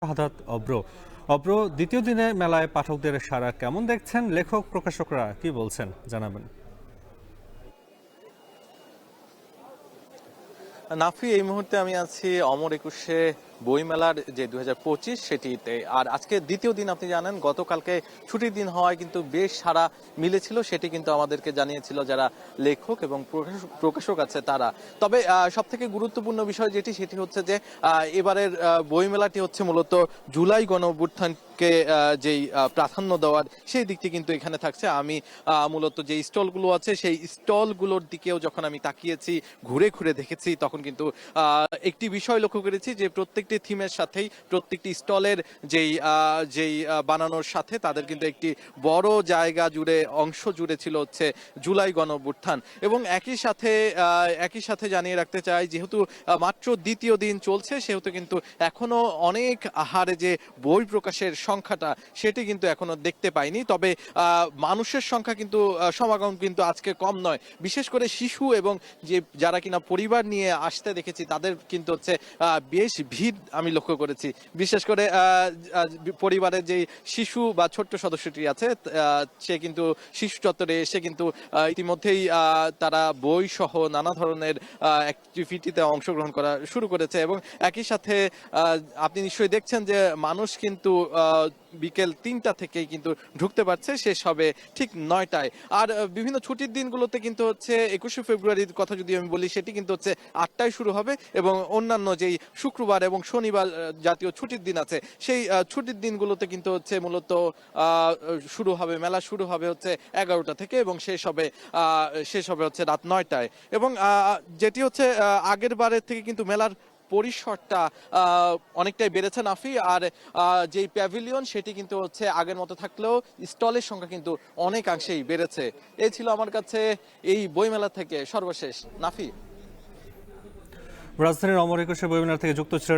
শাহাদাত অব্র। অব্র, দ্বিতীয় দিনে মেলায় পাঠকদের সাড়া কেমন দেখছেন? লেখক প্রকাশকরা কি বলছেন জানাবেন। নাফি, এই মুহূর্তে আমি আছি অমর একুশে বইমেলার যে 2025 সেটিতে। আর আজকে দ্বিতীয় দিন, আপনি জানেন গতকালকে ছুটির দিন হওয়ায় কিন্তু বেশ সাড়া মিলেছিল, সেটি কিন্তু আমাদেরকে জানিয়েছিল যারা লেখক এবং প্রকাশক আছে তারা। তবে সব থেকে গুরুত্বপূর্ণ বিষয় যেটি, সেটি হচ্ছে যে এবারের বইমেলাটি হচ্ছে মূলত জুলাই গণ অভ্যুত্থানকে যেই প্রাধান্য দেওয়ার সেই দিকটি কিন্তু এখানে থাকছে। আমি মূলত যে স্টলগুলো আছে সেই স্টলগুলোর দিকেও যখন আমি তাকিয়েছি, ঘুরে ঘুরে দেখেছি, তখন কিন্তু একটি বিষয় লক্ষ্য করেছি যে প্রত্যেকটি থিমের সাথেই প্রত্যেকটি স্টলের যেই বানানোর সাথে তাদের কিন্তু একটি বড় জায়গা জুড়ে অংশ জুড়ে ছিল হচ্ছে জুলাই গণ অভ্যুত্থান। এবং একই সাথে জানিয়ে রাখতে চাই, যেহেতু মাত্র দ্বিতীয় দিন চলছে, সেহেতু কিন্তু এখনো অনেক হারে যে বই প্রকাশের সংখ্যাটা সেটি কিন্তু এখনো দেখতে পাইনি। তবে মানুষের সংখ্যা কিন্তু সমাগম কিন্তু আজকে কম নয়। বিশেষ করে শিশু এবং যারা কিনা পরিবার নিয়ে আসতে দেখেছি, তাদের কিন্তু হচ্ছে বেশ ভিড় আমি লক্ষ্য করেছি। বিশেষ করে পরিবারের যে শিশু বা ছোট্ট সদস্যটি আছে, সে কিন্তু শিশু চত্বরে এসে কিন্তু ইতিমধ্যেই তারা বই সহ নানা ধরনের অ্যাক্টিভিটিতে অংশগ্রহণ করা শুরু করেছে। এবং একই সাথে আপনি নিশ্চয়ই দেখছেন যে মানুষ কিন্তু বিকেল 3টা থেকেই কিন্তু ঢুকতে পারছে, শেষ হবে ঠিক 9টায়। আর বিভিন্ন ছুটির দিনগুলোতে কিন্তু হচ্ছে 21শে ফেব্রুয়ারির কথা যদি আমি বলি, সেটি কিন্তু হচ্ছে 8টায় শুরু হবে, এবং অন্যান্য যেই শুক্রবার এবং শনিবার জাতীয় ছুটির দিন আছে, সেই ছুটির দিনগুলোতে কিন্তু হচ্ছে মূলত মেলা শুরু হবে হচ্ছে 11টা থেকে, এবং শেষ হবে হচ্ছে রাত 9টায়। এবং যেটি হচ্ছে আগের বারের থেকে কিন্তু মেলার পরিসরটা অনেকটাই বেড়েছে নাফি। আর যেই প্যাভিলিয়ন সেটি কিন্তু হচ্ছে আগের মতো থাকলেও স্টলের সংখ্যা কিন্তু অনেকাংশেই বেড়েছে। এই ছিল আমার কাছে এই বইমেলা থেকে সর্বশেষ। নাফি, রাজধানীর অমর একুশে বইমেলা থেকে যুক্ত ছিলেন